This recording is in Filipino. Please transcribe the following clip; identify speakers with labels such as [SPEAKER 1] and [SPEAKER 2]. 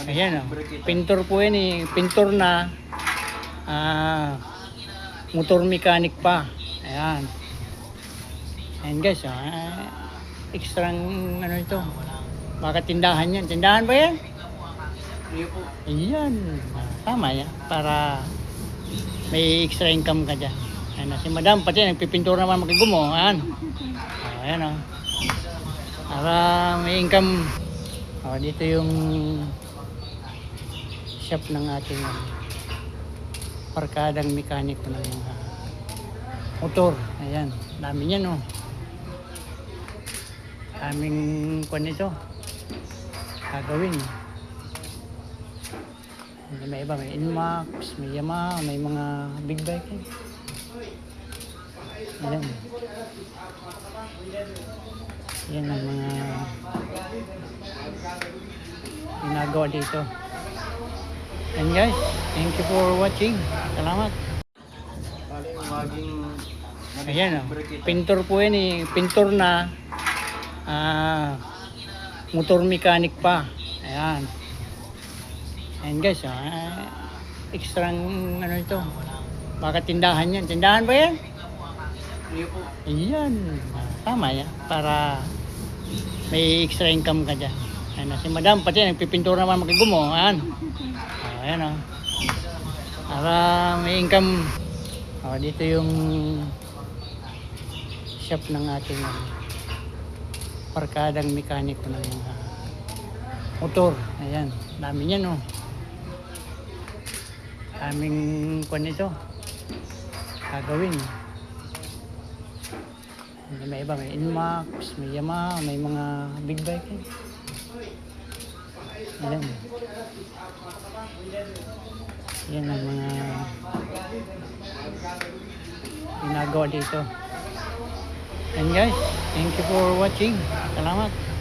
[SPEAKER 1] Ayan o, pintor po yan eh, pintor na motor mechanic pa. Ayan. Ayan guys, extra ano ito. Baka tindahan yan. Tindahan ba yan? Ayan. Tama yan. Para may extra income ka dyan. Ayan, si madam pati nagpipintura naman makigumo. Ayan. Ayan o. Para may income. Dito yung shop ng ating parkadang mekaniko ng motor. Ayan, dami niyan oh. Daming kuwan ito gagawin. May iba, may Inmax, may Yamaha, may mga big bike eh. Ayan. Yan ang mga ginagawa dito. And guys, thank you for watching. Salamat. Ayan o, pintor po yan eh, pintor na motor mechanic pa. Ayan. Ayan guys, extra ano ito. Baka tindahan yan. Tindahan ba yan? Ayan. Tama yan. Para may extra income ka dyan. Ayan, si madam pati nagpipintura naman makigumo. Ayan. Ayan o. Para may income. Dito yung shop ng ating parkadang mekaniko ng motor. Ayan. Dami niyan o. Daming kuwan ito gagawin. May iba, may Inmax, may Yamaha, may mga big bike eh. Ayan. Yan ang mga ginagawa dito. And guys, thank you for watching. Salamat.